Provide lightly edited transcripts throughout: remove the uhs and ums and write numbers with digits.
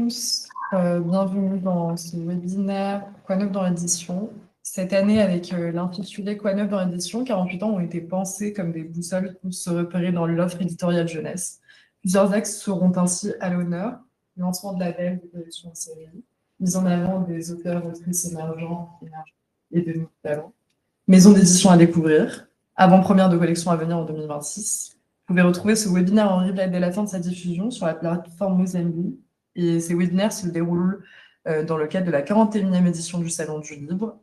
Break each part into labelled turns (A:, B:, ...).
A: tous, bienvenue dans ce webinaire Quoi neuf dans l'édition. Cette année, avec l'intitulé Quoi neuf dans l'édition, 48 ans ont été pensés comme des boussoles pour se repérer dans l'offre éditoriale jeunesse. Plusieurs axes seront ainsi à l'honneur: lancement de labels de collections en série, mise en avant des auteurs, autrices émergents et de nouveaux talents, maison d'édition à découvrir, avant-première de collection à venir en 2026. Vous pouvez retrouver ce webinaire en replay dès la fin de sa diffusion sur la plateforme Mozambique. Et ces webinaires se déroulent dans le cadre de la 41e édition du Salon du Livre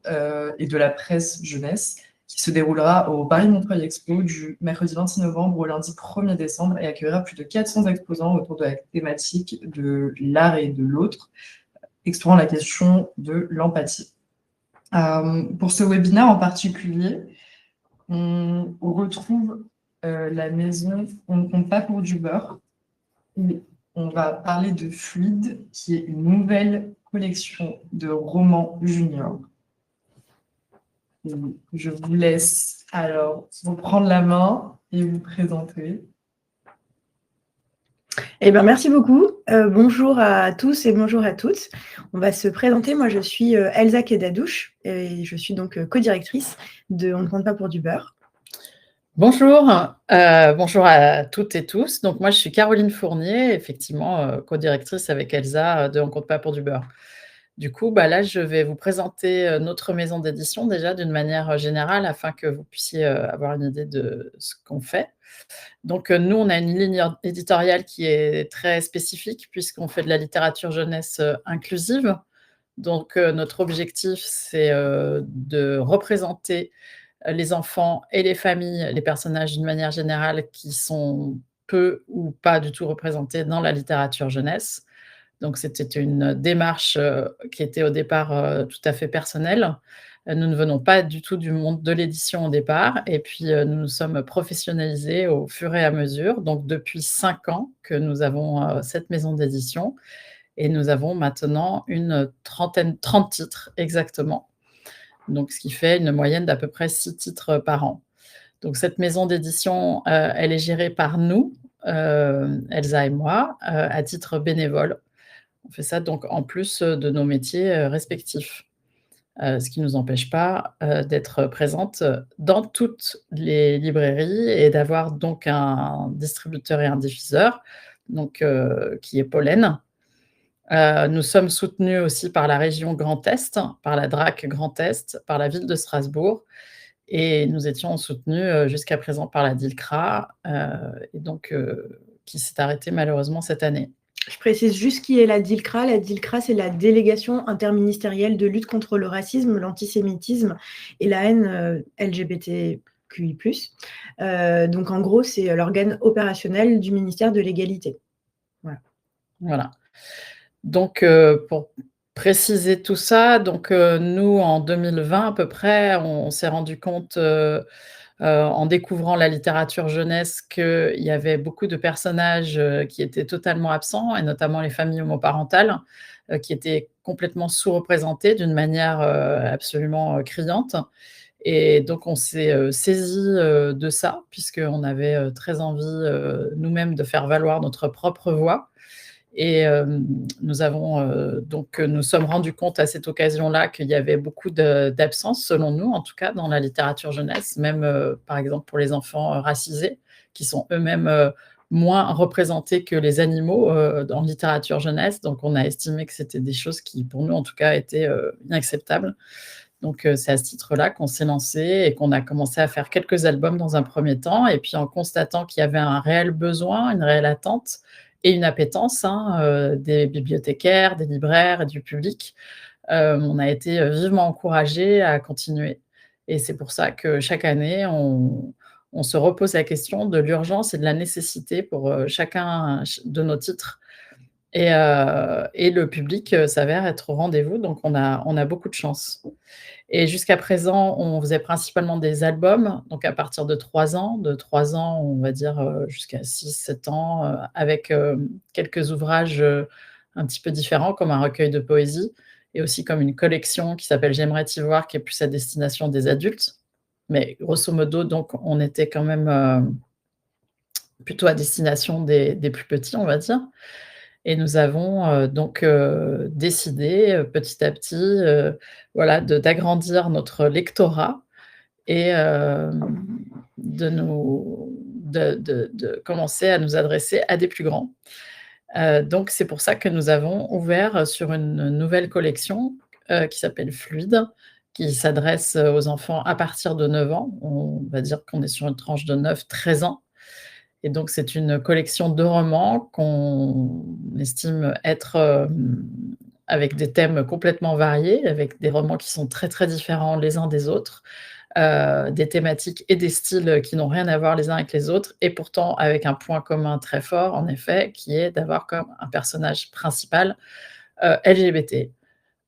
A: et de la presse jeunesse, qui se déroulera au Paris-Montreuil Expo du mercredi 26 novembre au lundi 1er décembre et accueillera plus de 400 exposants autour de la thématique de l'art et de l'autre, explorant la question de l'empathie. Pour ce webinaire en particulier, on retrouve la maison On ne compte pas pour du beurre. Et on va parler de Fluide, qui est une nouvelle collection de romans juniors. Et je vous laisse alors vous prendre la main et vous présenter.
B: Eh bien, merci beaucoup. Bonjour à tous et bonjour à toutes. On va se présenter. Moi, je suis Elsa Kedadouche et je suis donc co-directrice de On ne compte pas pour du beurre.
C: Bonjour, bonjour à toutes et tous. Donc moi, je suis Caroline Fournier, effectivement, co-directrice avec Elsa de On compte pas pour du beurre. Du coup, là, je vais vous présenter notre maison d'édition déjà d'une manière générale afin que vous puissiez avoir une idée de ce qu'on fait. Donc nous, on a une ligne éditoriale qui est très spécifique puisqu'on fait de la littérature jeunesse inclusive. Donc notre objectif, c'est de représenter les enfants et les familles, les personnages d'une manière générale qui sont peu ou pas du tout représentés dans la littérature jeunesse. Donc c'était une démarche qui était au départ tout à fait personnelle. Nous ne venons pas du tout du monde de l'édition au départ et puis nous nous sommes professionnalisés au fur et à mesure. Donc depuis 5 ans que nous avons cette maison d'édition et nous avons maintenant une 30 titres exactement. Donc ce qui fait une moyenne d'à peu près 6 titres par an. Donc cette maison d'édition, elle est gérée par nous, Elsa et moi, à titre bénévole. On fait ça donc en plus de nos métiers respectifs. Ce qui ne nous empêche pas d'être présente dans toutes les librairies et d'avoir donc un distributeur et un diffuseur, donc, qui est Pollen. Nous sommes soutenus aussi par la région Grand Est, par la DRAC Grand Est, par la ville de Strasbourg et nous étions soutenus jusqu'à présent par la DILCRA et donc qui s'est arrêtée malheureusement cette année.
B: Je précise juste qui est la DILCRA. La DILCRA, c'est la délégation interministérielle de lutte contre le racisme, l'antisémitisme et la haine LGBTQI+. Donc en gros, c'est l'organe opérationnel du ministère de l'égalité.
C: Voilà. Donc pour préciser tout ça, donc nous en 2020 à peu près, on s'est rendu compte en découvrant la littérature jeunesse qu'il y avait beaucoup de personnages qui étaient totalement absents et notamment les familles homoparentales qui étaient complètement sous-représentées d'une manière absolument criante. Et donc on s'est saisi de ça puisqu'on avait très envie nous-mêmes de faire valoir notre propre voix. Et nous sommes rendus compte à cette occasion-là qu'il y avait beaucoup d'absences, selon nous, en tout cas, dans la littérature jeunesse, même par exemple pour les enfants racisés, qui sont eux-mêmes moins représentés que les animaux en littérature jeunesse. Donc on a estimé que c'était des choses qui, pour nous en tout cas, étaient inacceptables. Donc c'est à ce titre-là qu'on s'est lancé et qu'on a commencé à faire quelques albums dans un premier temps. Et puis en constatant qu'il y avait un réel besoin, une réelle attente, et une appétence des bibliothécaires, des libraires et du public. On a été vivement encouragés à continuer. Et c'est pour ça que chaque année, on se repose la question de l'urgence et de la nécessité pour chacun de nos titres. Et le public s'avère être au rendez-vous, donc on a beaucoup de chance. Et jusqu'à présent, on faisait principalement des albums, donc à partir de 3 ans, on va dire jusqu'à 6-7 ans, avec quelques ouvrages un petit peu différents, comme un recueil de poésie et aussi comme une collection qui s'appelle J'aimerais t'y voir, qui est plus à destination des adultes. Mais grosso modo, donc on était quand même plutôt à destination des plus petits, on va dire. Et nous avons donc décidé petit à petit voilà, d'agrandir notre lectorat et de commencer à nous adresser à des plus grands. Donc c'est pour ça que nous avons ouvert sur une nouvelle collection qui s'appelle Fluide, qui s'adresse aux enfants à partir de 9 ans. On va dire qu'on est sur une tranche de 9-13 ans. Et donc c'est une collection de romans qu'on estime être avec des thèmes complètement variés, avec des romans qui sont très, très différents les uns des autres, des thématiques et des styles qui n'ont rien à voir les uns avec les autres, et pourtant avec un point commun très fort, en effet, qui est d'avoir comme un personnage principal LGBT.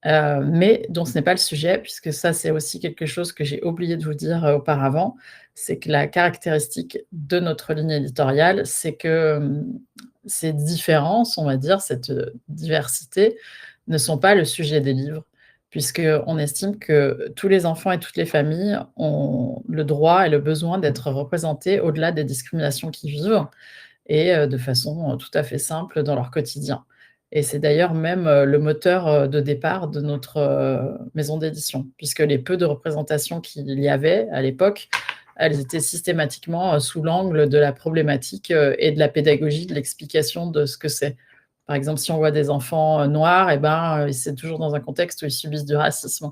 C: Mais dont ce n'est pas le sujet, puisque ça, c'est aussi quelque chose que j'ai oublié de vous dire auparavant, c'est que la caractéristique de notre ligne éditoriale, c'est que ces différences, on va dire, cette diversité, ne sont pas le sujet des livres, puisqu'on estime que tous les enfants et toutes les familles ont le droit et le besoin d'être représentés au-delà des discriminations qu'ils vivent, et de façon tout à fait simple dans leur quotidien. Et c'est d'ailleurs même le moteur de départ de notre maison d'édition, puisque les peu de représentations qu'il y avait à l'époque, elles étaient systématiquement sous l'angle de la problématique et de la pédagogie, de l'explication de ce que c'est. Par exemple, si on voit des enfants noirs, eh ben, c'est toujours dans un contexte où ils subissent du racisme.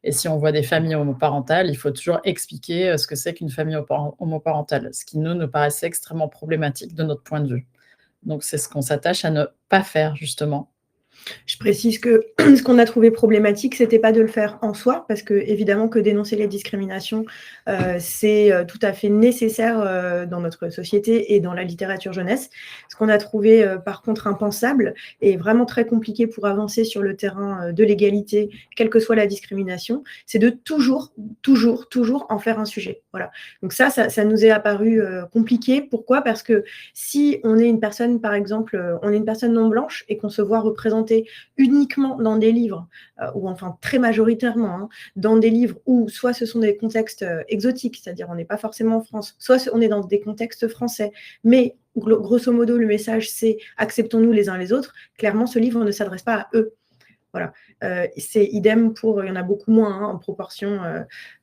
C: Et si on voit des familles homoparentales, il faut toujours expliquer ce que c'est qu'une famille homoparentale, ce qui nous paraissait extrêmement problématique de notre point de vue. Donc, c'est ce qu'on s'attache à ne pas faire, justement.
B: Je précise que ce qu'on a trouvé problématique, c'était pas de le faire en soi, parce que évidemment que dénoncer les discriminations, c'est tout à fait nécessaire dans notre société et dans la littérature jeunesse. Ce qu'on a trouvé par contre impensable et vraiment très compliqué pour avancer sur le terrain de l'égalité, quelle que soit la discrimination, c'est de toujours en faire un sujet. Voilà. Donc ça nous est apparu compliqué. Pourquoi ? Parce que si on est une personne, par exemple, on est une personne non blanche et qu'on se voit représenter uniquement dans des livres, ou enfin très majoritairement, hein, dans des livres où soit ce sont des contextes exotiques, c'est-à-dire on n'est pas forcément en France, soit on est dans des contextes français, mais grosso modo le message c'est acceptons-nous les uns les autres, clairement ce livre ne s'adresse pas à eux. Voilà. C'est idem pour, il y en a beaucoup moins hein, en proportion.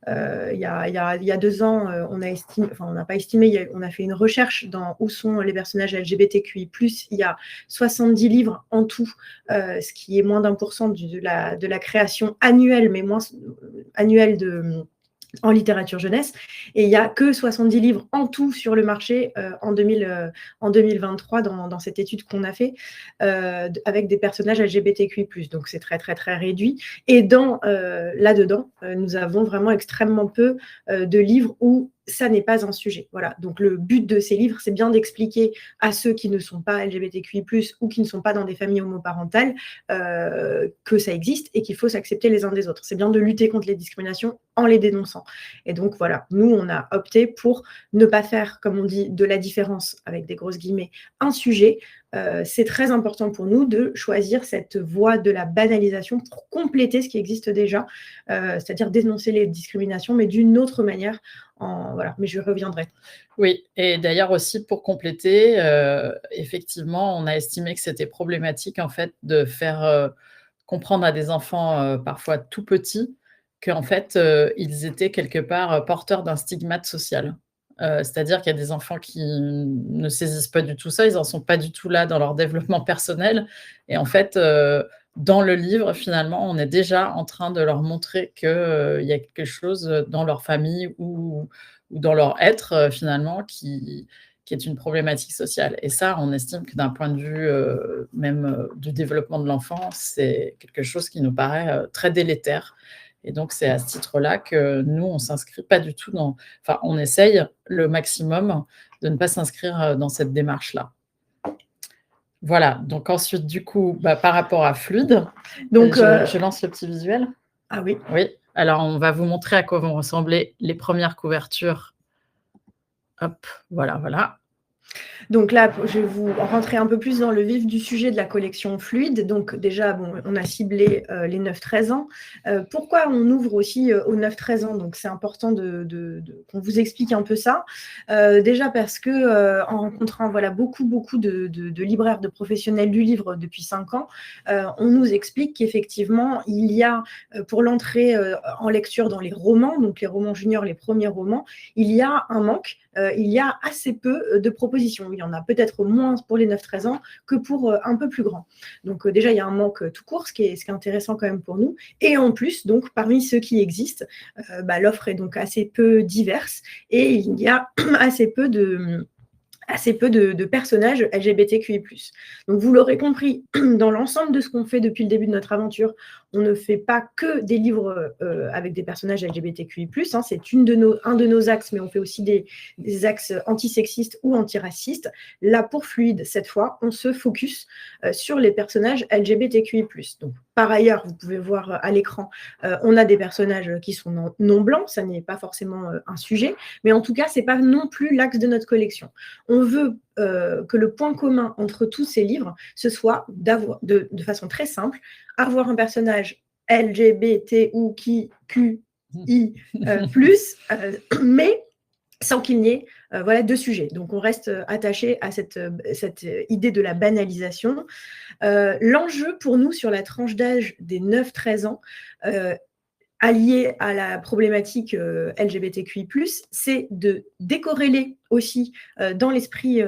B: Il y a 2 ans, on a estimé, enfin on n'a pas estimé, on a fait une recherche dans où sont les personnages LGBTQI+. Il y a 70 livres en tout, ce qui est moins d'1% de la création annuelle, mais moins annuelle en littérature jeunesse, et il n'y a que 70 livres en tout sur le marché en 2023 dans cette étude qu'on a fait avec des personnages LGBTQI+. Donc c'est très très très réduit. Et là-dedans, nous avons vraiment extrêmement peu de livres où ça n'est pas un sujet. Voilà. Donc le but de ces livres, c'est bien d'expliquer à ceux qui ne sont pas LGBTQI+, ou qui ne sont pas dans des familles homoparentales, que ça existe et qu'il faut s'accepter les uns des autres. C'est bien de lutter contre les discriminations en les dénonçant. Et donc voilà, nous, on a opté pour ne pas faire, comme on dit, de la différence, avec des grosses guillemets, un sujet. C'est très important pour nous de choisir cette voie de la banalisation pour compléter ce qui existe déjà, c'est-à-dire dénoncer les discriminations, mais d'une autre manière. Voilà, mais je reviendrai.
C: Oui, et d'ailleurs aussi pour compléter, effectivement, on a estimé que c'était problématique en fait de faire comprendre à des enfants parfois tout petits qu'en fait ils étaient quelque part porteurs d'un stigmate social. C'est-à-dire qu'il y a des enfants qui ne saisissent pas du tout ça, ils n'en sont pas du tout là dans leur développement personnel. Et en fait, dans le livre, finalement, on est déjà en train de leur montrer qu'il y a quelque chose dans leur famille ou dans leur être, finalement, qui est une problématique sociale. Et ça, on estime que d'un point de vue même du développement de l'enfant, c'est quelque chose qui nous paraît très délétère. Et donc, c'est à ce titre-là que nous, on ne s'inscrit pas du tout dans... Enfin, on essaye le maximum de ne pas s'inscrire dans cette démarche-là. Voilà. Donc ensuite, du coup, par rapport à Fluide, donc, je lance le petit visuel.
B: Ah oui.
C: Oui. Alors, on va vous montrer à quoi vont ressembler les premières couvertures. Hop, voilà.
B: Donc là, je vais vous rentrer un peu plus dans le vif du sujet de la collection fluide. Donc déjà, bon, on a ciblé les 9-13 ans. Pourquoi on ouvre aussi aux 9-13 ans? Donc c'est important qu'on vous explique un peu ça. Déjà parce que en rencontrant beaucoup de libraires, de professionnels du livre depuis 5 ans, on nous explique qu'effectivement, il y a pour l'entrée en lecture dans les romans, donc les romans juniors, les premiers romans, il y a un manque. Il y a assez peu de propositions. Il y en a peut-être moins pour les 9-13 ans que pour un peu plus grands. Donc déjà, il y a un manque tout court, ce qui est intéressant quand même pour nous. Et en plus, donc parmi ceux qui existent, l'offre est donc assez peu diverse et il y a assez peu de personnages LGBTQI+. Donc, vous l'aurez compris, dans l'ensemble de ce qu'on fait depuis le début de notre aventure, on ne fait pas que des livres avec des personnages LGBTQI+, hein, c'est un de nos axes, mais on fait aussi des axes antisexistes ou antiracistes. Là, pour Fluide, cette fois, on se focus sur les personnages LGBTQI+. Donc, par ailleurs, vous pouvez voir à l'écran, on a des personnages qui sont non blancs, ça n'est pas forcément un sujet, mais en tout cas, ce n'est pas non plus l'axe de notre collection. On veut que le point commun entre tous ces livres, ce soit d'avoir, de façon très simple, avoir un personnage LGBT ou QI+, mais sans qu'il n'y ait deux sujets. Donc, on reste attaché à cette idée de la banalisation. L'enjeu pour nous sur la tranche d'âge des 9-13 ans, allié à la problématique LGBTQI+, c'est de décorréler aussi dans l'esprit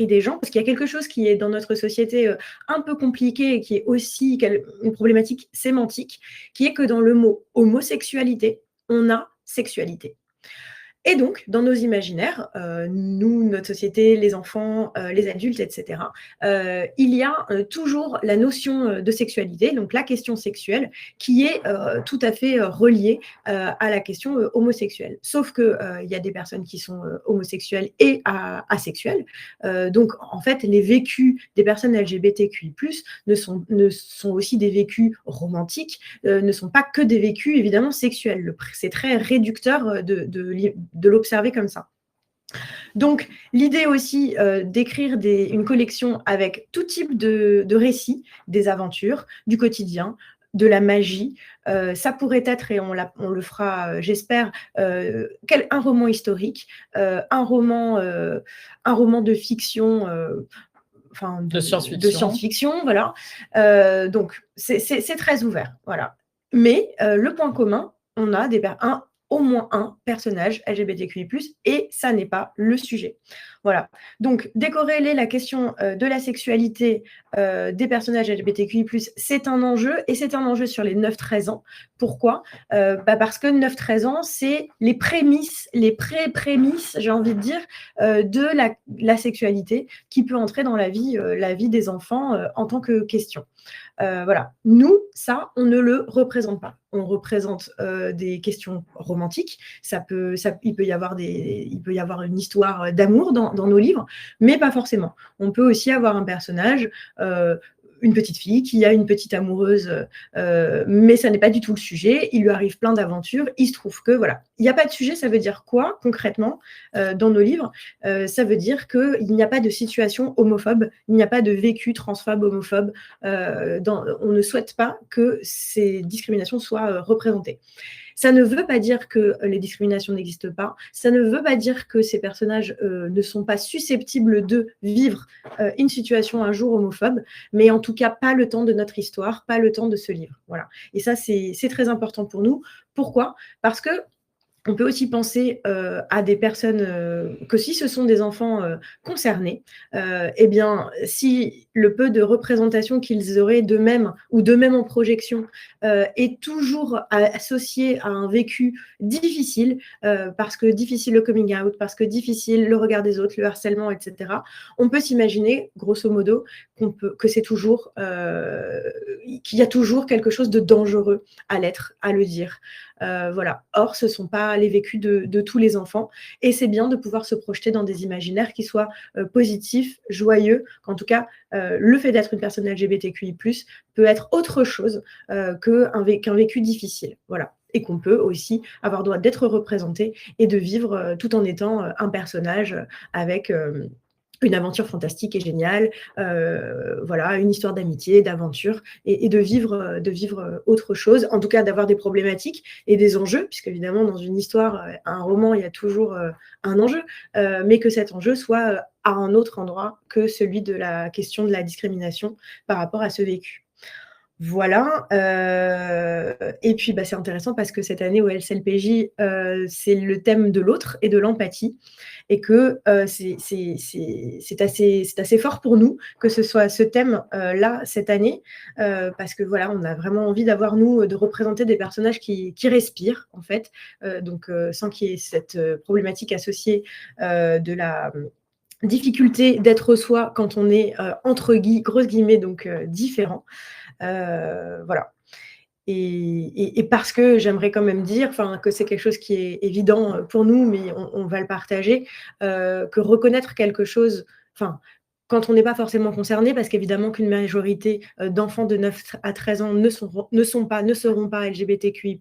B: des gens, parce qu'il y a quelque chose qui est dans notre société un peu compliqué et qui est aussi une problématique sémantique, qui est que dans le mot homosexualité, on a sexualité. Et donc, dans nos imaginaires, nous, notre société, les enfants, les adultes, etc., il y a toujours la notion de sexualité, donc la question sexuelle, qui est tout à fait reliée à la question homosexuelle. Sauf qu'il y a des personnes qui sont homosexuelles et asexuelles. Donc, en fait, les vécus des personnes LGBTQI+, ne sont aussi des vécus romantiques, ne sont pas que des vécus, évidemment, sexuels. C'est très réducteur de l'observer comme ça. Donc, l'idée aussi d'écrire une collection avec tout type de récits, des aventures, du quotidien, de la magie. Ça pourrait être, et on le fera, j'espère, un roman historique, un roman de fiction, de science-fiction, voilà. Donc, c'est très ouvert, voilà. Mais le point commun, on a au moins un personnage LGBTQI+, et ça n'est pas le sujet. Voilà. Donc, décorréler la question de la sexualité des personnages LGBTQI+, c'est un enjeu, et c'est un enjeu sur les 9-13 ans. Pourquoi ? Parce que 9-13 ans, c'est les prémices, les pré-prémices, j'ai envie de dire, de la sexualité qui peut entrer dans la vie des enfants en tant que question. Voilà. Nous, ça, on ne le représente pas. On représente des questions romantiques. Il peut y avoir une histoire d'amour dans nos livres, mais pas forcément. On peut aussi avoir un personnage, une petite fille qui a une petite amoureuse, mais ça n'est pas du tout le sujet. Il lui arrive plein d'aventures. Il se trouve que, voilà, il n'y a pas de sujet. Ça veut dire quoi, concrètement, dans nos livres ? Ça veut dire qu'il n'y a pas de situation homophobe, il n'y a pas de vécu transphobe, homophobe. On ne souhaite pas que ces discriminations soient représentées. Ça ne veut pas dire que les discriminations n'existent pas. Ça ne veut pas dire que ces personnages ne sont pas susceptibles de vivre une situation un jour homophobe, mais en tout cas, pas le temps de notre histoire, pas le temps de ce livre. Voilà. Et ça, c'est très important pour nous. Pourquoi ? Parce que on peut aussi penser à des personnes que si ce sont des enfants concernés, eh bien, si le peu de représentation qu'ils auraient d'eux-mêmes ou d'eux-mêmes en projection est toujours associé à un vécu difficile, parce que difficile le coming out, parce que difficile le regard des autres, le harcèlement, etc., on peut s'imaginer, grosso modo, que c'est toujours, qu'il y a toujours quelque chose de dangereux à l'être, à le dire. Voilà. Or, ce ne sont pas les vécus de tous les enfants, et c'est bien de pouvoir se projeter dans des imaginaires qui soient positifs, joyeux, qu'en tout cas, le fait d'être une personne LGBTQI+, peut être autre chose qu'un vécu difficile. Voilà. Et qu'on peut aussi avoir droit d'être représenté et de vivre tout en étant un personnage avec une aventure fantastique et géniale, voilà, une histoire d'amitié, d'aventure, et de vivre autre chose, en tout cas d'avoir des problématiques et des enjeux, puisque évidemment dans une histoire, un roman, il y a toujours un enjeu, mais que cet enjeu soit à un autre endroit que celui de la question de la discrimination par rapport à ce vécu. Voilà, et puis c'est intéressant parce que cette année au LCLPJ, c'est le thème de l'autre et de l'empathie, et que c'est assez fort pour nous que ce soit ce thème là cette année, parce que voilà, on a vraiment envie d'avoir, nous, de représenter des personnages qui respirent en fait, donc sans qu'il y ait cette problématique associée de la difficulté d'être soi quand on est entre grosses guillemets donc différent. Voilà. Et parce que j'aimerais quand même dire que c'est quelque chose qui est évident pour nous, mais on va le partager, que reconnaître quelque chose, quand on n'est pas forcément concerné, parce qu'évidemment qu'une majorité d'enfants de 9 à 13 ans ne seront pas LGBTQI+,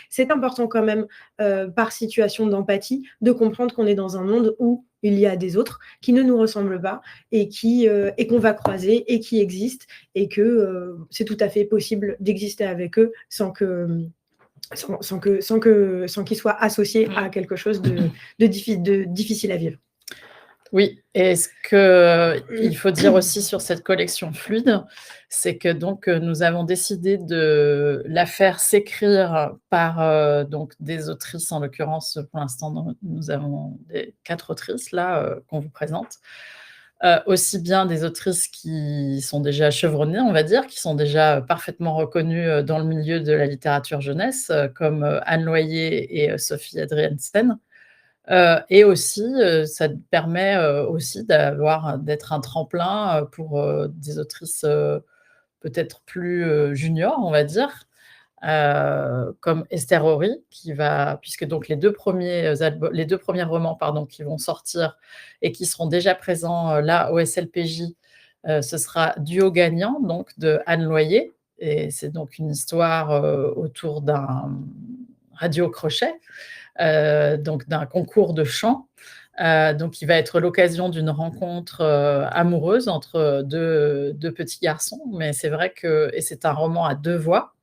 B: c'est important quand même, par situation d'empathie, de comprendre qu'on est dans un monde où il y a des autres qui ne nous ressemblent pas et qu'on va croiser et qui existent, et que c'est tout à fait possible d'exister avec eux sans qu'ils soient associés à quelque chose de difficile à vivre.
C: Oui, et ce qu'il faut dire aussi sur cette collection fluide, c'est que donc nous avons décidé de la faire s'écrire par donc des autrices, en l'occurrence pour l'instant nous avons 4 autrices là qu'on vous présente. Aussi bien des autrices qui sont déjà chevronnées, on va dire, qui sont déjà parfaitement reconnues dans le milieu de la littérature jeunesse, comme Anne Loyer et Sophie Adriensen. Et aussi, ça permet aussi d'être un tremplin pour des autrices peut-être plus juniors, on va dire, comme Esther Horry, puisque donc les deux premiers romans qui vont sortir et qui seront déjà présents là au SLPJ, ce sera Duo gagnant, donc de Anne Loyer, et c'est donc une histoire autour d'un radio-crochet, donc d'un concours de chant, donc qui va être l'occasion d'une rencontre amoureuse entre deux petits garçons. Mais c'est vrai et c'est un roman à 2 voix,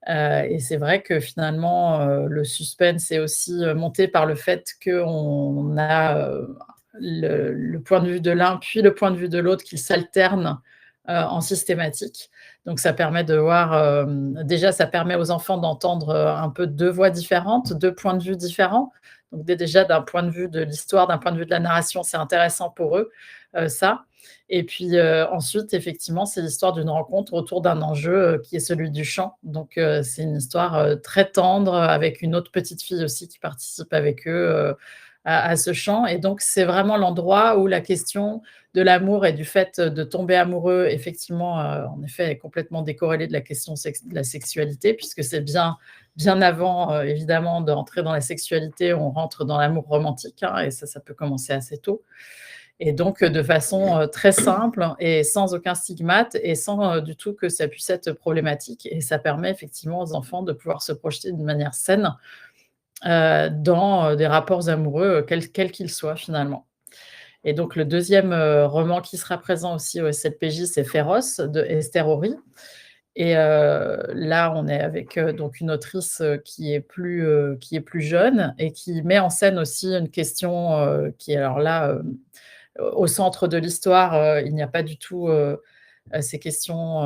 C: et c'est vrai que finalement le suspense est aussi monté par le fait qu'on a le point de vue de l'un puis le point de vue de l'autre qui s'alternent en systématique. Donc ça permet de voir, déjà ça permet aux enfants d'entendre un peu 2 voix différentes, 2 points de vue différents. Donc déjà d'un point de vue de l'histoire, d'un point de vue de la narration, c'est intéressant pour eux, ça. Et puis ensuite, effectivement, c'est l'histoire d'une rencontre autour d'un enjeu qui est celui du chant. Donc c'est une histoire très tendre, avec une autre petite fille aussi qui participe avec eux à ce chant. Et donc c'est vraiment l'endroit où la question de l'amour et du fait de tomber amoureux, effectivement, en effet, est complètement décorrélée de la question de la sexualité, puisque c'est bien avant, évidemment, d'entrer dans la sexualité, on rentre dans l'amour romantique, hein, et ça peut commencer assez tôt. Et donc, de façon très simple et sans aucun stigmate et sans du tout que ça puisse être problématique. Et ça permet effectivement aux enfants de pouvoir se projeter d'une manière saine dans des rapports amoureux, quels qu'ils soient finalement. Et donc, le deuxième roman qui sera présent aussi au SLPJ, c'est Féroce de Esther Horry. Et là, on est avec donc une autrice qui est plus jeune et qui met en scène aussi une question qui est alors là au centre de l'histoire. Il n'y a pas du tout ces questions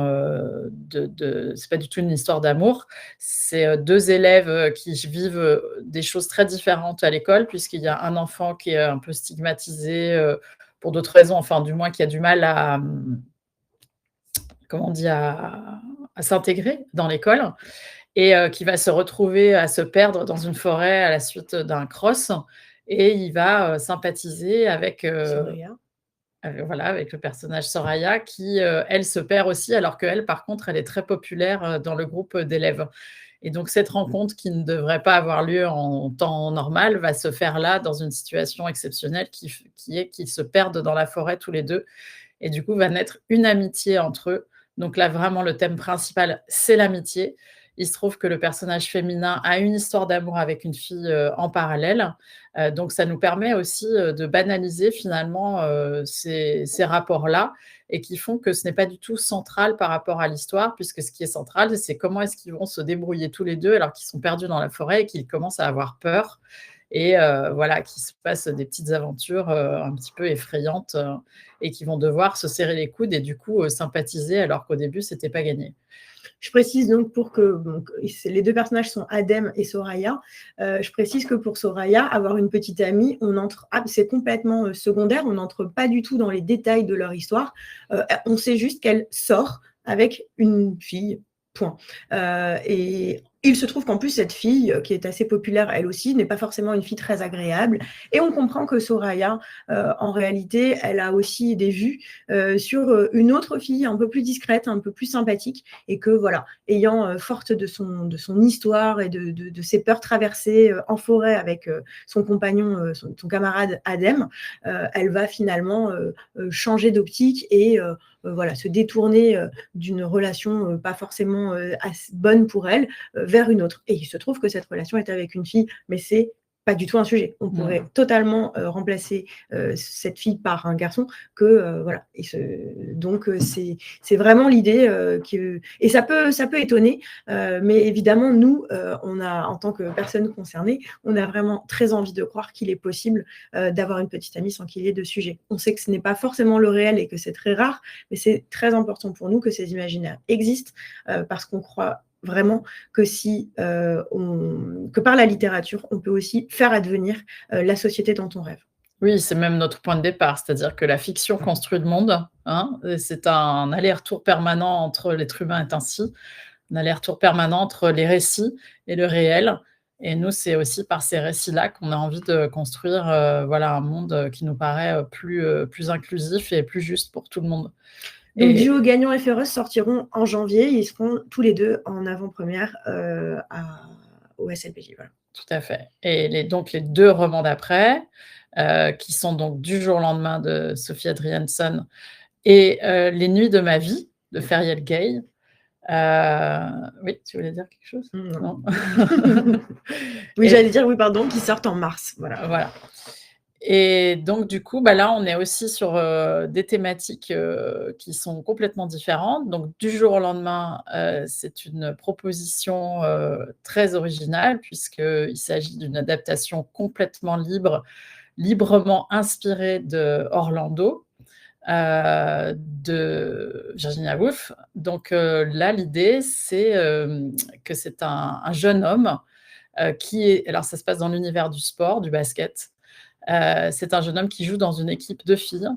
C: c'est pas du tout une histoire d'amour. C'est 2 élèves qui vivent des choses très différentes à l'école, puisqu'il y a un enfant qui est un peu stigmatisé pour d'autres raisons, enfin du moins qui a du mal à s'intégrer dans l'école, et qui va se retrouver à se perdre dans une forêt à la suite d'un cross, et il va sympathiser avec avec le personnage Soraya qui, elle, se perd aussi, alors qu'elle, par contre, elle est très populaire dans le groupe d'élèves. Et donc cette rencontre qui ne devrait pas avoir lieu en temps normal va se faire là, dans une situation exceptionnelle qui est qu'ils se perdent dans la forêt tous les 2, et du coup va naître une amitié entre eux. Donc là, vraiment, le thème principal, c'est l'amitié. Il se trouve que le personnage féminin a une histoire d'amour avec une fille, en parallèle. Donc ça nous permet aussi, de banaliser finalement, ces rapports-là et qui font que ce n'est pas du tout central par rapport à l'histoire, puisque ce qui est central, c'est comment est-ce qu'ils vont se débrouiller tous les 2 alors qu'ils sont perdus dans la forêt et qu'ils commencent à avoir peur et voilà, qu'il se passe des petites aventures, un petit peu effrayantes, et qui vont devoir se serrer les coudes et du coup, sympathiser alors qu'au début, c'était pas gagné.
B: Je précise donc les 2 personnages sont Adem et Soraya. Je précise que pour Soraya, avoir une petite amie, c'est complètement secondaire. On n'entre pas du tout dans les détails de leur histoire. On sait juste qu'elle sort avec une fille. Point. Et il se trouve qu'en plus, cette fille, qui est assez populaire elle aussi, n'est pas forcément une fille très agréable. Et on comprend que Soraya, en réalité, elle a aussi des vues sur une autre fille un peu plus discrète, un peu plus sympathique. Et que voilà, ayant forte de son histoire et de ses peurs traversées en forêt avec son compagnon, son camarade Adem, elle va finalement changer d'optique et voilà, se détourner d'une relation pas forcément bonne pour elle vers une autre. Et il se trouve que cette relation est avec une fille, mais c'est pas du tout un sujet. On pourrait totalement remplacer cette fille par un garçon voilà. Donc c'est vraiment l'idée et ça peut étonner, mais évidemment nous, en tant que personne concernée, on a vraiment très envie de croire qu'il est possible d'avoir une petite amie sans qu'il y ait de sujet. On sait que ce n'est pas forcément le réel et que c'est très rare, mais c'est très important pour nous que ces imaginaires existent parce qu'on croit vraiment que que par la littérature, on peut aussi faire advenir la société dont on rêve.
C: Oui, c'est même notre point de départ, c'est-à-dire que la fiction construit le monde, hein, et c'est un aller-retour permanent entre l'être humain est ainsi, un aller-retour permanent entre les récits et le réel. Et nous, c'est aussi par ces récits-là qu'on a envie de construire, voilà, un monde qui nous paraît plus inclusif et plus juste pour tout le monde.
B: Donc, Duo Gagnant et Féroce sortiront en janvier. Ils seront tous les 2 en avant-première au SLPJ. Voilà.
C: Tout à fait. Et donc les 2 romans d'après, qui sont donc Du jour au lendemain de Sophie Adriansson et Les nuits de ma vie de Feriel Gay. Oui, tu voulais dire quelque chose?
B: Non. Oui, j'allais dire oui, pardon, qui sortent en mars.
C: Voilà. Et donc du coup, là, on est aussi sur des thématiques qui sont complètement différentes. Donc Du jour au lendemain, c'est une proposition très originale puisqu'il s'agit d'une adaptation complètement librement inspirée de Orlando, de Virginia Woolf. Donc là, l'idée, c'est que c'est un jeune homme alors ça se passe dans l'univers du sport, du basket. C'est un jeune homme qui joue dans une équipe de filles,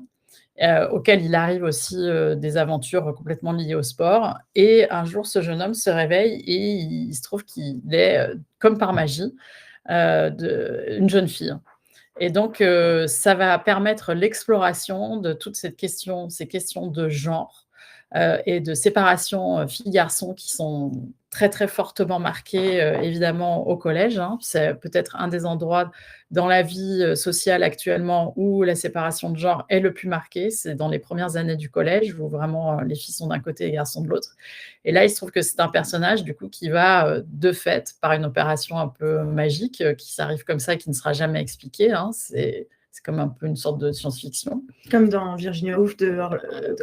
C: auquel il arrive aussi des aventures complètement liées au sport. Et un jour, ce jeune homme se réveille et il se trouve qu'il est, comme par magie, une jeune fille. Et donc, ça va permettre l'exploration de toutes ces questions de genre et de séparation filles-garçons qui sont très, très fortement marquées, évidemment, au collège, hein. C'est peut-être un des endroits dans la vie sociale actuellement où la séparation de genre est le plus marquée. C'est dans les premières années du collège où vraiment les filles sont d'un côté et les garçons de l'autre. Et là, il se trouve que c'est un personnage, du coup, qui va, de fait, par une opération un peu magique, qui s'arrive comme ça, qui ne sera jamais expliquée, hein. C'est comme un peu une sorte de science-fiction.
B: Comme dans Virginia Woolf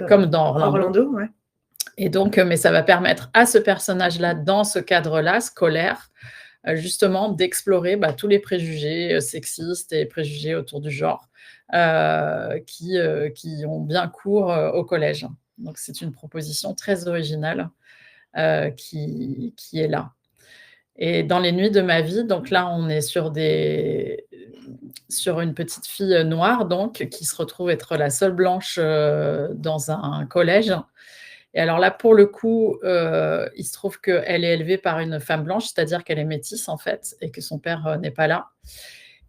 C: comme dans
B: Orlando, ouais.
C: Et donc, mais ça va permettre à ce personnage-là, dans ce cadre-là, scolaire, justement, d'explorer tous les préjugés sexistes et préjugés autour du genre qui ont bien cours au collège. Donc, c'est une proposition très originale qui est là. Et dans Les nuits de ma vie, donc là, on est sur une petite fille noire, donc, qui se retrouve être la seule blanche dans un collège. Et alors là, pour le coup, il se trouve qu'elle est élevée par une femme blanche, c'est-à-dire qu'elle est métisse, en fait, et que son père n'est pas là.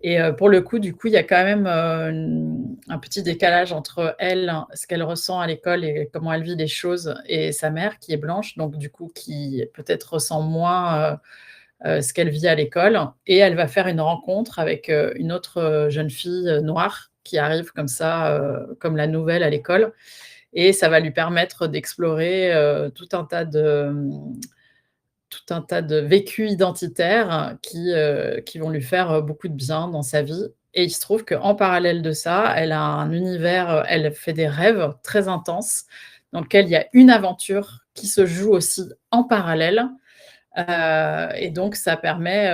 C: Et pour le coup, du coup, il y a quand même un petit décalage entre elle, ce qu'elle ressent à l'école et comment elle vit les choses, et sa mère, qui est blanche, donc du coup, qui peut-être ressent moins ce qu'elle vit à l'école. Et elle va faire une rencontre avec une autre jeune fille noire qui arrive comme ça, comme la nouvelle à l'école. Et ça va lui permettre d'explorer tout un tas tout un tas de vécus identitaires qui vont lui faire beaucoup de bien dans sa vie. Et il se trouve qu'en parallèle de ça, elle a un univers, elle fait des rêves très intenses dans lequel il y a une aventure qui se joue aussi en parallèle. Et donc ça permet,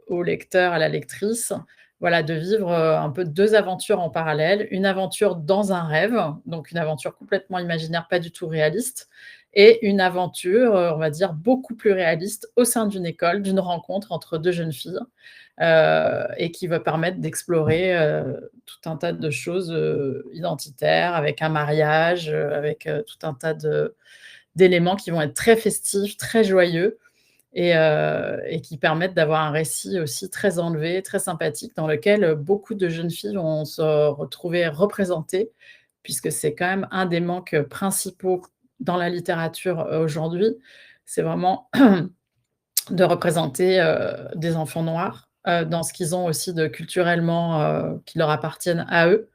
C: au lecteur, à la lectrice, voilà, de vivre, un peu 2 aventures en parallèle. Une aventure dans un rêve, donc une aventure complètement imaginaire, pas du tout réaliste, et une aventure, on va dire beaucoup plus réaliste au sein d'une école, d'une rencontre entre 2 jeunes filles, et qui va permettre d'explorer, tout un tas de choses, identitaires, avec un mariage, avec, tout un tas d'éléments qui vont être très festifs, très joyeux et qui permettent d'avoir un récit aussi très enlevé, très sympathique, dans lequel, beaucoup de jeunes filles vont se retrouver représentées, puisque c'est quand même un des manques, principaux dans la littérature, aujourd'hui. C'est vraiment de représenter, des enfants noirs, dans ce qu'ils ont aussi de culturellement, qui leur appartiennent à eux.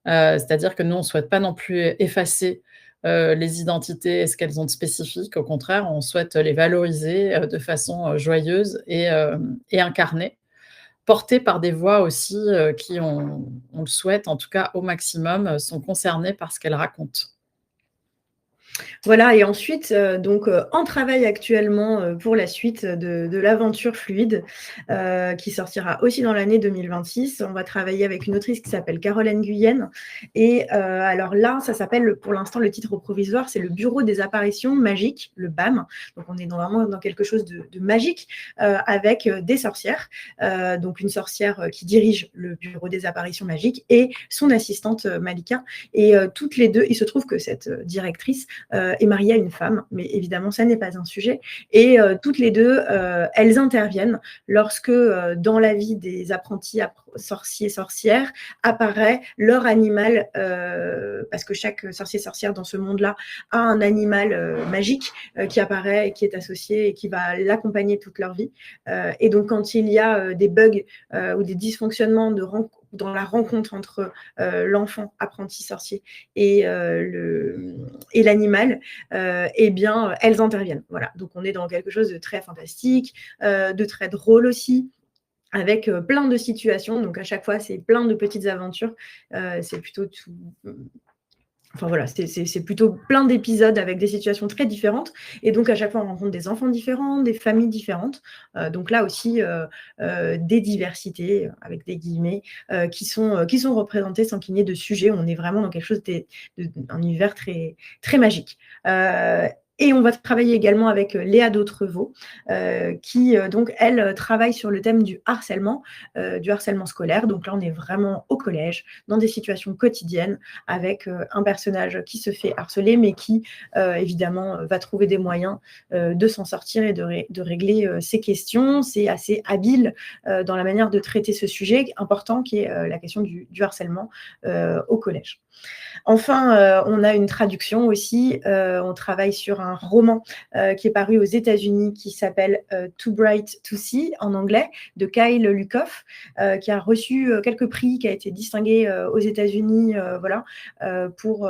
C: C'est-à-dire que nous, on ne souhaite pas non plus effacer, les identités et ce qu'elles ont de spécifique. Au contraire, on souhaite les valoriser, de façon, joyeuse et incarnée, portées par des voix aussi, qui on le souhaite en tout cas au maximum, sont concernées par ce qu'elles racontent.
B: Voilà, et ensuite, on travaille actuellement pour la suite de l'aventure fluide, qui sortira aussi dans l'année 2026. On va travailler avec une autrice qui s'appelle Caroline Guyenne. Et alors là, ça s'appelle, pour l'instant, le titre provisoire, c'est le Bureau des apparitions magiques, le BAM. Donc on est vraiment dans quelque chose de magique, avec des sorcières. Donc une sorcière qui dirige le Bureau des apparitions magiques et son assistante Malika. Et toutes les deux, il se trouve que cette directrice est mariée à une femme, mais évidemment, ça n'est pas un sujet. Et toutes les deux, elles interviennent lorsque, dans la vie des apprentis sorciers, sorcières, apparaît leur animal, parce que chaque sorcier-sorcière dans ce monde-là a un animal magique qui apparaît et qui est associé et qui va l'accompagner toute leur vie. Et donc, quand il y a des bugs ou des dysfonctionnements dans la rencontre entre l'enfant apprenti sorcier et l'animal, eh bien, elles interviennent. Voilà. Donc, on est dans quelque chose de très fantastique, de très drôle aussi, avec plein de situations. Donc, à chaque fois, c'est plein de petites aventures. C'est plutôt tout. Enfin voilà, c'est plutôt plein d'épisodes avec des situations très différentes. Et donc, à chaque fois, on rencontre des enfants différents, des familles différentes. Donc là aussi, des diversités, avec des guillemets, qui sont représentées sans qu'il n'y ait de sujet. On est vraiment dans quelque chose d'un univers très, très magique. Et on va travailler également avec Léa Dautrevaux, qui, donc, elle, travaille sur le thème du harcèlement scolaire. Donc là, on est vraiment au collège, dans des situations quotidiennes, avec un personnage qui se fait harceler, mais qui, évidemment, va trouver des moyens de s'en sortir et de régler ses questions. C'est assez habile dans la manière de traiter ce sujet important, qui est la question du harcèlement au collège. Enfin, on a une traduction aussi. On travaille sur un roman qui est paru aux États-Unis qui s'appelle Too Bright to See en anglais, de Kyle Lukoff, qui a reçu quelques prix, qui a été distingué aux États-Unis pour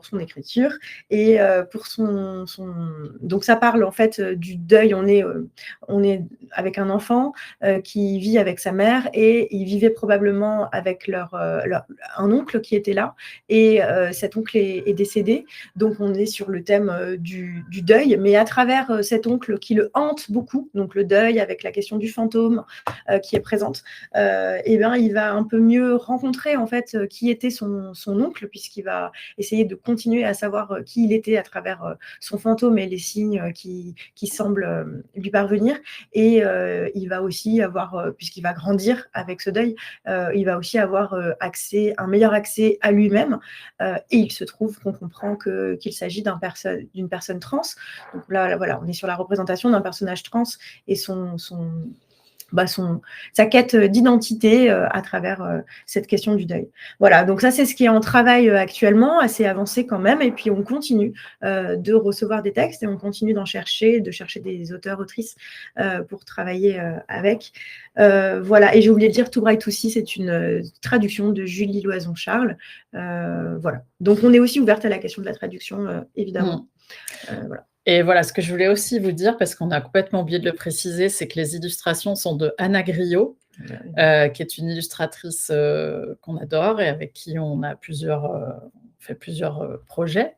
B: son écriture et pour son... Donc ça parle en fait du deuil. On est avec un enfant qui vit avec sa mère et il vivait probablement avec un oncle qui était là et cet oncle est décédé. Donc on est sur le thème du deuil, mais à travers cet oncle qui le hante beaucoup, donc le deuil avec la question du fantôme qui est présente, et bien il va un peu mieux rencontrer en fait qui était son oncle, puisqu'il va essayer de continuer à savoir qui il était à travers son fantôme et les signes qui semblent lui parvenir. Et il va aussi avoir, puisqu'il va grandir avec ce deuil, il va aussi avoir un meilleur accès à lui-même. Et il se trouve qu'on comprend qu'il s'agit d'une personne trans. Donc là, voilà, on est sur la représentation d'un personnage trans et sa quête d'identité à travers cette question du deuil. Voilà, donc ça, c'est ce qui est en travail actuellement, assez avancé quand même, et puis on continue de recevoir des textes et on continue de chercher des auteurs, autrices pour travailler avec. Voilà, et j'ai oublié de dire, Too Bright to See, c'est une traduction de Julie Loison-Charles. Voilà, donc on est aussi ouverte à la question de la traduction, évidemment. Voilà.
C: Et voilà, ce que je voulais aussi vous dire, parce qu'on a complètement oublié de le préciser, c'est que les illustrations sont de Anna Griot, qui est une illustratrice qu'on adore et avec qui on a fait plusieurs projets.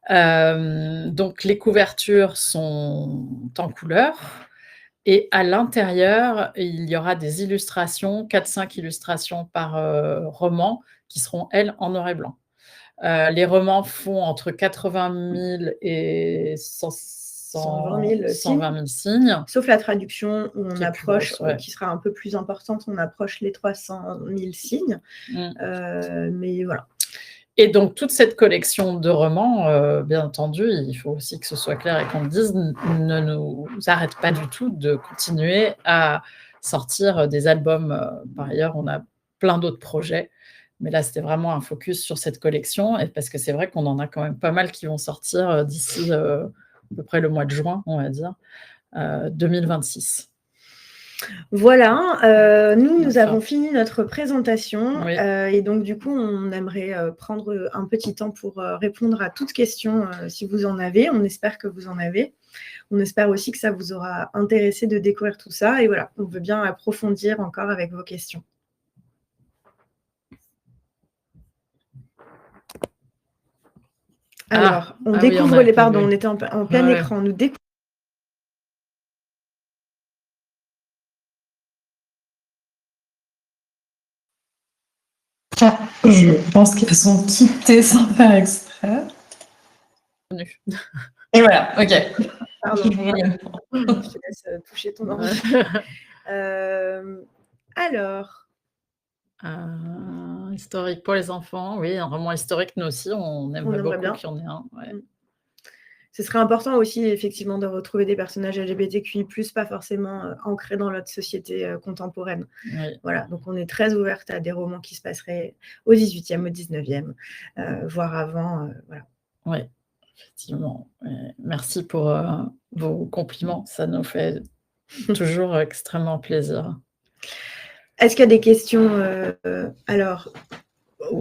C: Donc les couvertures sont en couleur et à l'intérieur, il y aura des illustrations, 4-5 illustrations par roman qui seront, elles, en noir et blanc. Les romans font entre 80 000 et
B: 120 000
C: 120 000 signes.
B: Sauf la traduction où on
C: Qui est plus
B: approche,
C: grosse, ouais.
B: qui sera un peu plus importante, on approche les 300 000 signes. Mais voilà.
C: Et donc, toute cette collection de romans, bien entendu, il faut aussi que ce soit clair et qu'on le dise, ne nous arrête pas du tout de continuer à sortir des albums. Par ailleurs, on a plein d'autres projets. Mais là, c'était vraiment un focus sur cette collection, et parce que c'est vrai qu'on en a quand même pas mal qui vont sortir d'ici à peu près le mois de juin, on va dire, 2026.
B: Voilà, nous avons fini notre présentation.
C: Oui.
B: Et donc, du coup, on aimerait prendre un petit temps pour répondre à toutes questions si vous en avez. On espère que vous en avez. On espère aussi que ça vous aura intéressé de découvrir tout ça. Et voilà, on veut bien approfondir encore avec vos questions. Alors, on découvre les... Pardon, on était en plein écran. Nous découvrons...
A: Je pense qu'elles ont quitté sans faire exprès. Et voilà, ok.
B: Pardon, je te laisse toucher ton ordi. Alors...
C: historique pour les enfants, oui, un roman historique, nous aussi, on aimerait beaucoup qu'il y en ait un. Ouais.
B: Ce serait important aussi, effectivement, de retrouver des personnages LGBTQI+, pas forcément ancrés dans notre société contemporaine.
C: Oui.
B: Voilà, donc on est très ouverte à des romans qui se passeraient au 18e, au 19e, voire avant. Voilà.
C: Oui, effectivement. Merci pour vos compliments, ça nous fait toujours extrêmement plaisir.
B: Est-ce qu'il y a des questions alors,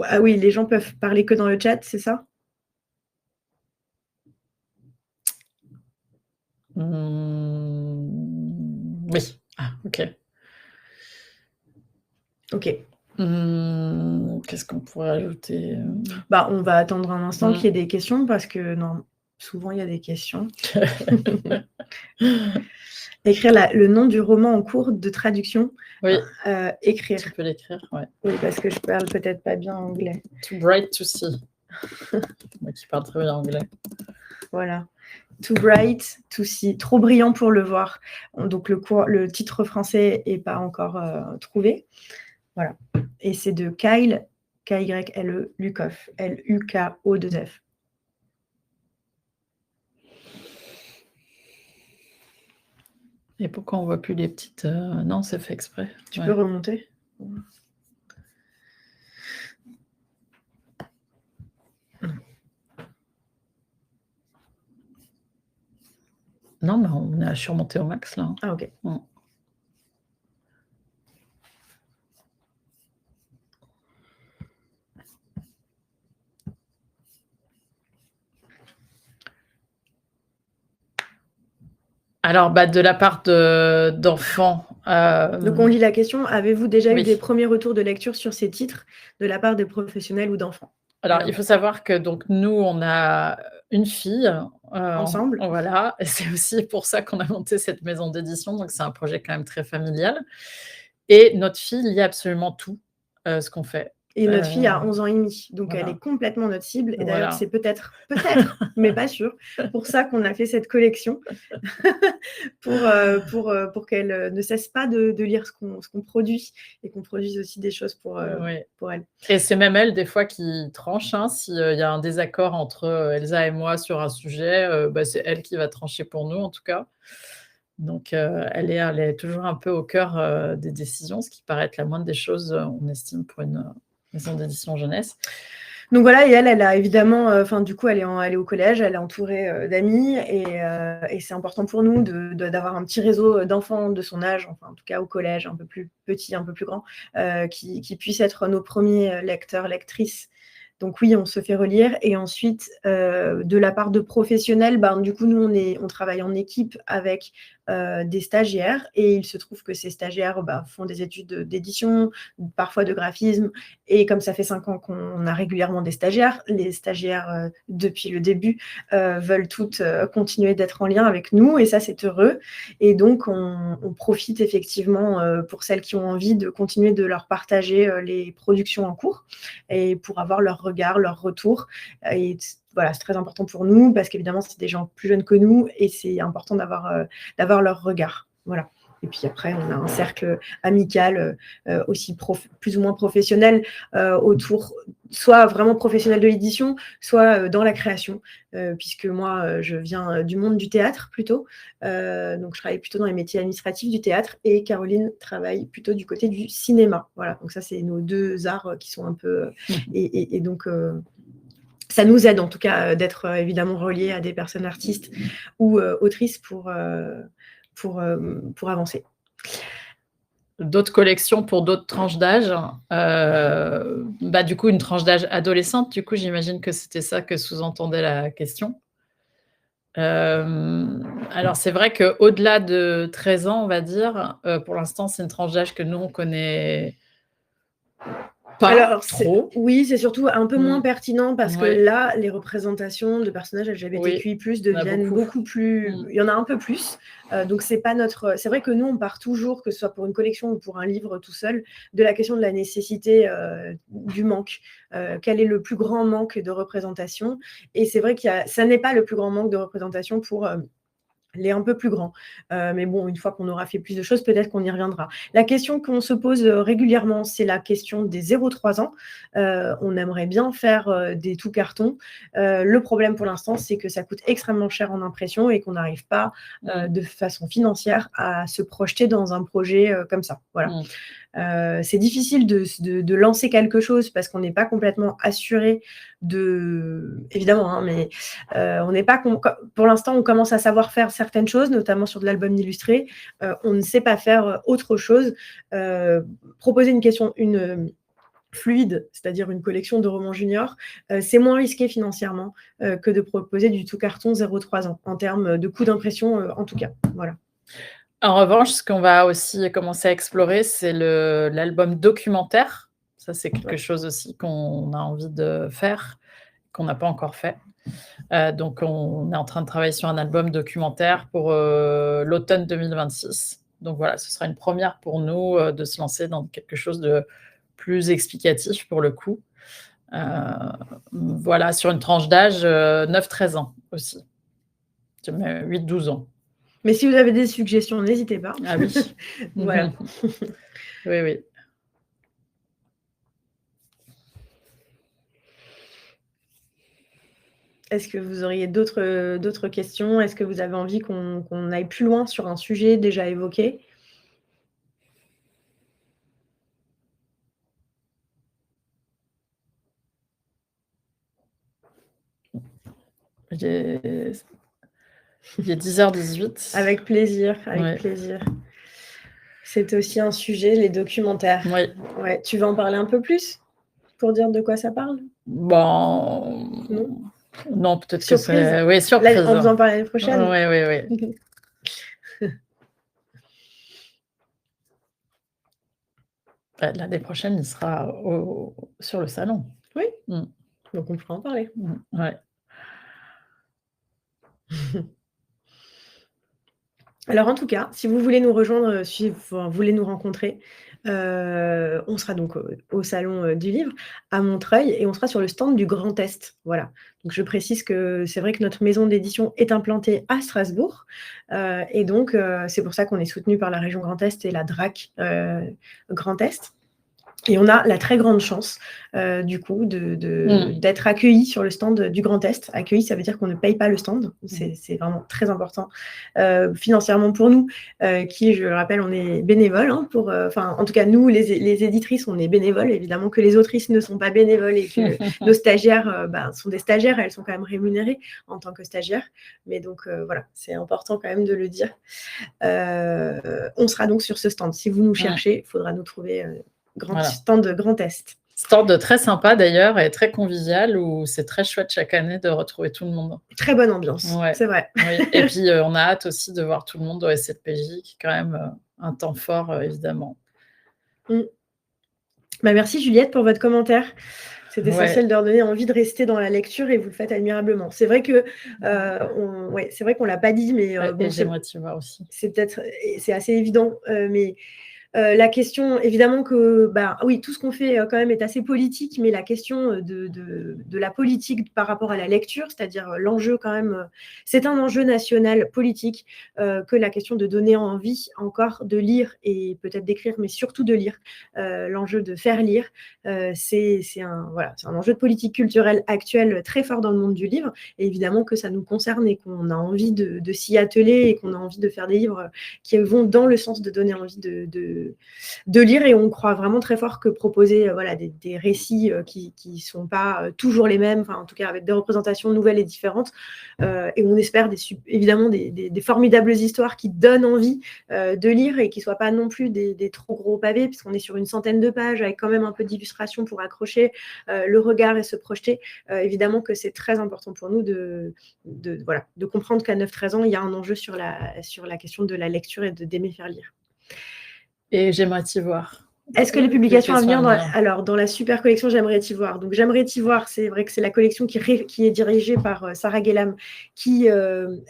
B: ah oui, les gens peuvent parler que dans le chat, c'est ça?
C: Oui. Ah, ok.
B: Ok.
C: Qu'est-ce qu'on pourrait ajouter?
B: On va attendre un instant qu'il y ait des questions, parce que non, souvent il y a des questions. Écrire le nom du roman en cours de traduction.
C: Oui.
B: Écrire.
C: Tu peux l'écrire, ouais.
B: Oui, parce que je parle peut-être pas bien anglais.
C: Too bright to see. Moi qui parle très bien anglais.
B: Voilà. Too bright to see. Trop brillant pour le voir. Donc le titre français n'est pas encore trouvé. Voilà. Et c'est de Kyle, K-Y-L-E, Lukoff, L-U-K-O-2-F.
C: Et pourquoi on ne voit plus les petites... Non, c'est fait exprès.
B: Tu peux remonter?
C: Non, mais on a surmonté au max, là.
B: Ah, ok.
C: Alors, de la part d'enfants...
B: Donc, on lit la question. Avez-vous déjà eu des premiers retours de lecture sur ces titres de la part des professionnels ou d'enfants?
C: Alors, il faut savoir que nous, on a une fille.
B: Ensemble.
C: Voilà. Et c'est aussi pour ça qu'on a monté cette maison d'édition. Donc, c'est un projet quand même très familial. Et notre fille lit absolument tout ce qu'on fait.
B: Et notre fille a 11 ans et demi, donc
C: voilà.
B: Elle est complètement notre cible. Et
C: Voilà.
B: d'ailleurs, c'est peut-être, mais pas sûr, pour ça qu'on a fait cette collection, pour qu'elle ne cesse pas de lire ce qu'on produit, et qu'on produise aussi des choses pour elle.
C: Et c'est même elle, des fois, qui tranche. S'il y a un désaccord entre Elsa et moi sur un sujet, c'est elle qui va trancher pour nous, en tout cas. Donc, elle est toujours un peu au cœur des décisions, ce qui paraît être la moindre des choses, on estime, pour une maison d'édition jeunesse.
B: Donc voilà, et elle a évidemment, du coup, elle est au collège, elle est entourée d'amis, et c'est important pour nous d'avoir un petit réseau d'enfants de son âge, enfin en tout cas au collège, un peu plus petit, un peu plus grand, qui puissent être nos premiers lecteurs, lectrices Donc oui, on se fait relire. Et ensuite, de la part de professionnels, du coup, nous, on travaille en équipe avec des stagiaires. Et il se trouve que ces stagiaires font des études d'édition, parfois de graphisme. Et comme ça fait 5 ans qu'on a régulièrement des stagiaires, les stagiaires, depuis le début, veulent toutes continuer d'être en lien avec nous. Et ça, c'est heureux. Et donc, on profite effectivement, pour celles qui ont envie, de continuer de leur partager les productions en cours et pour avoir leur regard, leur retour. Et voilà, c'est très important pour nous parce qu'évidemment, c'est des gens plus jeunes que nous et c'est important d'avoir leur regard. Voilà. Et puis après, on a un cercle amical aussi plus ou moins professionnel autour, soit vraiment professionnel de l'édition, soit dans la création, puisque moi, je viens du monde du théâtre plutôt. Donc, je travaille plutôt dans les métiers administratifs du théâtre et Caroline travaille plutôt du côté du cinéma. Voilà, donc ça, c'est nos 2 arts qui sont un peu… et donc… ça nous aide en tout cas d'être évidemment reliés à des personnes artistes ou autrices pour avancer.
C: D'autres collections pour d'autres tranches d'âge. Du coup, une tranche d'âge adolescente, du coup, j'imagine que c'était ça que sous-entendait la question. Alors, c'est vrai qu'au-delà de 13 ans, on va dire, pour l'instant, c'est une tranche d'âge que nous, on connaît pas trop.
B: Oui, c'est surtout un peu moins pertinent parce que
C: Ouais.
B: là, les représentations de personnages LGBTQI+, deviennent beaucoup plus… Il y en a un peu plus. Donc, c'est pas notre… C'est vrai que nous, on part toujours, que ce soit pour une collection ou pour un livre tout seul, de la question de la nécessité du manque. Quel est le plus grand manque de représentation? Et c'est vrai ça n'est pas le plus grand manque de représentation pour… les un peu plus grands. Mais bon, une fois qu'on aura fait plus de choses, peut-être qu'on y reviendra. La question qu'on se pose régulièrement, c'est la question des 0-3 ans. On aimerait bien faire des tout cartons. Le problème pour l'instant, c'est que ça coûte extrêmement cher en impression et qu'on n'arrive pas de façon financière à se projeter dans un projet comme ça. Voilà. C'est difficile de lancer quelque chose parce qu'on n'est pas complètement assuré évidemment, mais on n'est pas… Pour l'instant, on commence à savoir faire certaines choses, notamment sur de l'album illustré. On ne sait pas faire autre chose. Proposer une fluide, c'est-à-dire une collection de romans juniors, c'est moins risqué financièrement que de proposer du tout carton 0-3 ans, en termes de coût d'impression en tout cas. Voilà.
C: En revanche, ce qu'on va aussi commencer à explorer, c'est l'album documentaire. Ça, c'est quelque chose aussi qu'on a envie de faire, qu'on n'a pas encore fait. Donc, on est en train de travailler sur un album documentaire pour l'automne 2026. Donc voilà, ce sera une première pour nous de se lancer dans quelque chose de plus explicatif pour le coup. Voilà, sur une tranche d'âge 9-13 ans aussi. 8-12 ans.
B: Mais si vous avez des suggestions, n'hésitez pas.
C: Ah oui.
B: Voilà.
C: Oui, oui.
B: Est-ce que vous auriez d'autres questions? Est-ce que vous avez envie qu'on aille plus loin sur un sujet déjà évoqué?
C: Il est 10h18.
B: Avec plaisir, avec plaisir. C'est aussi un sujet, les documentaires.
C: Oui.
B: Ouais. Tu veux en parler un peu plus pour dire de quoi ça parle?
C: Non, peut-être que c'est… Oui, surprise.
B: Là, on vous en parle l'année prochaine.
C: Oui. L'année prochaine, il sera sur le salon.
B: Oui. Donc, on pourra en parler.
C: Ouais.
B: Alors, en tout cas, si vous voulez nous rejoindre, si vous voulez nous rencontrer, on sera donc au salon du livre à Montreuil et on sera sur le stand du Grand Est. Voilà. Donc, je précise que c'est vrai que notre maison d'édition est implantée à Strasbourg et donc c'est pour ça qu'on est soutenu par la région Grand Est et la DRAC Grand Est. Et on a la très grande chance, du coup, d'être accueillis sur le stand du Grand Est. Accueillis, ça veut dire qu'on ne paye pas le stand. C'est vraiment très important financièrement pour nous, qui, je le rappelle, on est bénévoles. En tout cas, nous, les éditrices, on est bénévoles. Évidemment que les autrices ne sont pas bénévoles et que nos stagiaires sont des stagiaires. Elles sont quand même rémunérées en tant que stagiaires. Mais donc, voilà, c'est important quand même de le dire. On sera donc sur ce stand. Si vous nous cherchez, il faudra nous trouver… stand Grand Est.
C: Stand très sympa d'ailleurs et très convivial où c'est très chouette chaque année de retrouver tout le monde.
B: Très bonne ambiance,
C: Ouais,
B: c'est vrai.
C: oui et puis, on a hâte aussi de voir tout le monde au SCPJ qui est quand même, un temps fort, évidemment.
B: Bah, merci Juliette pour votre commentaire. C'est essentiel
C: Ouais.
B: de leur donner envie de rester dans la lecture et vous le faites admirablement. C'est vrai que, c'est vrai qu'on l'a pas dit, mais
C: Ouais,
B: bon,
C: et J'aimerais t'y voir aussi.
B: c'est peut-être c'est assez évident, mais la question, évidemment que, oui, tout ce qu'on fait quand même est assez politique, mais la question de la politique par rapport à la lecture, c'est-à-dire l'enjeu quand même, c'est un enjeu national politique que la question de donner envie encore de lire et peut-être d'écrire, mais surtout de lire. L'enjeu de faire lire, c'est un enjeu de politique culturelle actuelle très fort dans le monde du livre, et évidemment que ça nous concerne et qu'on a envie de s'y atteler et qu'on a envie de faire des livres qui vont dans le sens de donner envie de lire, et on croit vraiment très fort que proposer des récits qui sont pas toujours les mêmes, enfin en tout cas avec des représentations nouvelles et différentes, et on espère évidemment des formidables histoires qui donnent envie de lire et qui soient pas non plus des trop gros pavés, puisqu'on est sur une centaine de pages avec quand même un peu d'illustration pour accrocher le regard et se projeter. Évidemment que c'est très important pour nous de comprendre qu'à 9-13 ans, il y a un enjeu sur la question de la lecture et d'aimer faire lire.
C: Et J'aimerais t'y voir.
B: Est-ce que les publications à venir dans la super collection J'aimerais t'y voir. Donc J'aimerais t'y voir, c'est vrai que c'est la collection qui est dirigée par Sarah Guélam, qui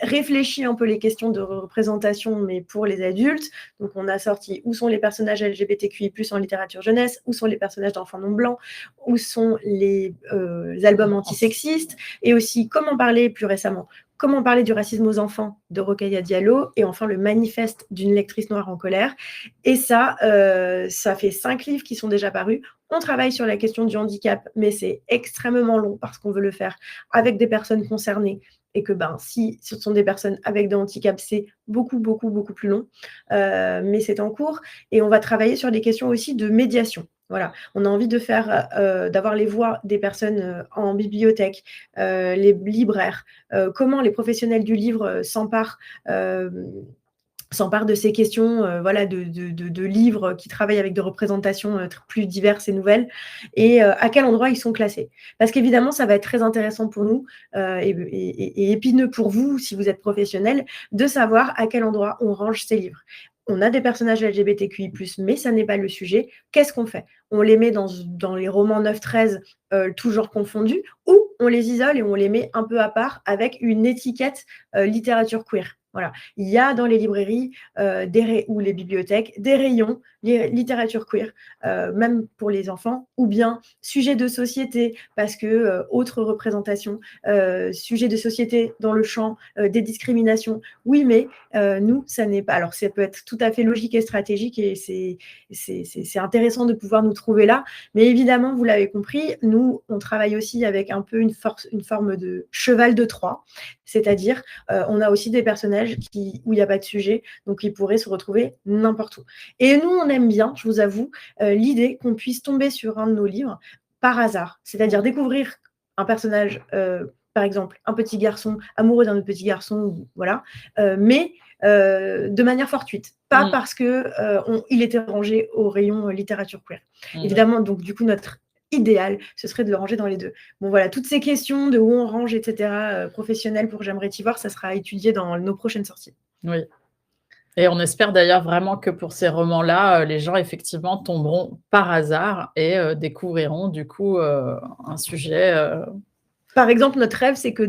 B: réfléchit un peu les questions de représentation, mais pour les adultes. Donc on a sorti où sont les personnages LGBTQI+ en littérature jeunesse, où sont les personnages d'enfants non blancs, où sont les albums antisexistes, et aussi comment parler plus récemment. Comment parler du racisme aux enfants de Rokhaya Diallo, et enfin le manifeste d'une lectrice noire en colère. Et ça fait 5 livres qui sont déjà parus. On travaille sur la question du handicap, mais c'est extrêmement long parce qu'on veut le faire avec des personnes concernées, et que si ce sont des personnes avec des handicaps, c'est beaucoup, beaucoup, beaucoup plus long. Mais c'est en cours, et on va travailler sur des questions aussi de médiation. Voilà, on a envie de d'avoir les voix des personnes en bibliothèque, les libraires, comment les professionnels du livre s'emparent de ces questions de livres qui travaillent avec des représentations plus diverses et nouvelles, et à quel endroit ils sont classés. Parce qu'évidemment, ça va être très intéressant pour nous et épineux pour vous, si vous êtes professionnel, de savoir à quel endroit on range ces livres. On a des personnages LGBTQI+, mais ça n'est pas le sujet. Qu'est-ce qu'on fait? On les met dans les romans 9-13, toujours confondus, ou on les isole et on les met un peu à part avec une étiquette littérature queer. Voilà. Il y a dans les librairies ou les bibliothèques des rayons littérature queer, même pour les enfants, ou bien sujet de société, parce que autre représentation, sujet de société dans le champ des discriminations. Oui, mais nous, ça n'est pas. Alors, ça peut être tout à fait logique et stratégique, et c'est intéressant de pouvoir nous trouver là. Mais évidemment, vous l'avez compris, nous, on travaille aussi avec un peu une forme de cheval de Troie, c'est-à-dire on a aussi des personnages où il n'y a pas de sujet, donc ils pourraient se retrouver n'importe où. Et nous, on aime bien, je vous avoue, l'idée qu'on puisse tomber sur un de nos livres par hasard, c'est-à-dire découvrir un personnage, par exemple, un petit garçon amoureux d'un autre petit garçon, voilà, mais de manière fortuite, pas parce que il était rangé au rayon littérature queer. Évidemment, donc du coup, notre idéal, ce serait de le ranger dans les deux. Bon, voilà, toutes ces questions de où on range, etc., professionnelles pour J'aimerais t'y voir, ça sera étudié dans nos prochaines sorties.
C: Oui. Et on espère d'ailleurs vraiment que pour ces romans-là, les gens effectivement tomberont par hasard et découvriront du coup un sujet.
B: Par exemple, notre rêve, c'est que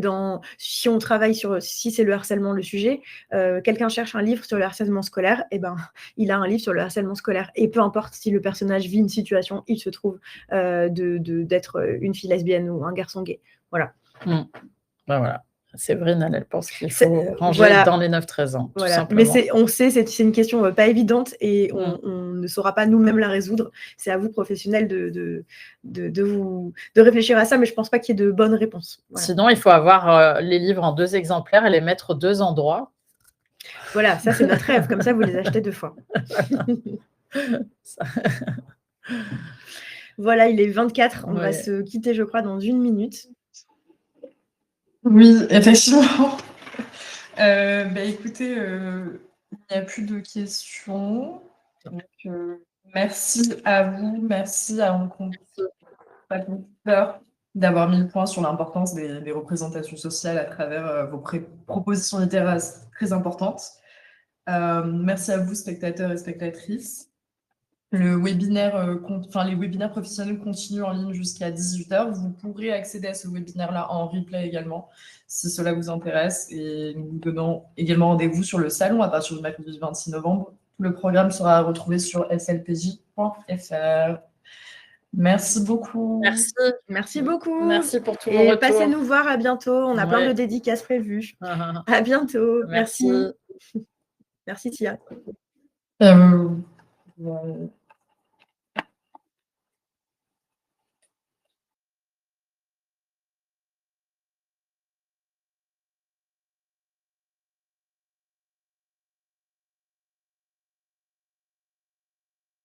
B: si on travaille si c'est le harcèlement le sujet, quelqu'un cherche un livre sur le harcèlement scolaire, et il a un livre sur le harcèlement scolaire. Et peu importe si le personnage vit une situation, il se trouve d'être une fille lesbienne ou un garçon gay. Voilà.
C: Voilà. Séverine, elle pense qu'il faut ranger dans les 9-13 ans, tout simplement.
B: Mais on sait, c'est une question pas évidente, et on ne saura pas nous-mêmes la résoudre. C'est à vous, professionnels, de réfléchir à ça, mais je ne pense pas qu'il y ait de bonnes réponses.
C: Voilà. Sinon, il faut avoir les livres en 2 exemplaires et les mettre aux 2 endroits.
B: Voilà, ça c'est notre rêve, comme ça vous les achetez 2 fois. Voilà, il est 24, on va se quitter, je crois, dans 1 minute.
A: Oui, effectivement. Écoutez, il n'y a plus de questions. Donc, merci à vous, merci à Rencontre pas peur d'avoir mis le point sur l'importance des représentations sociales à travers vos propositions littéraires très importantes. Merci à vous, spectateurs et spectatrices. Les webinaires professionnels continuent en ligne jusqu'à 18h. Vous pourrez accéder à ce webinaire-là en replay également, si cela vous intéresse. Et nous vous donnons également rendez-vous sur le salon à partir du mercredi 26 novembre. Le programme sera retrouvé sur slpj.fr. Merci beaucoup.
B: Merci beaucoup.
C: Merci pour tous vos
B: Et
C: retours.
B: passez nous voir à bientôt. On a plein
C: Ouais.
B: de dédicaces prévues. À bientôt.
C: Merci.
B: Merci Tia.
A: Ouais.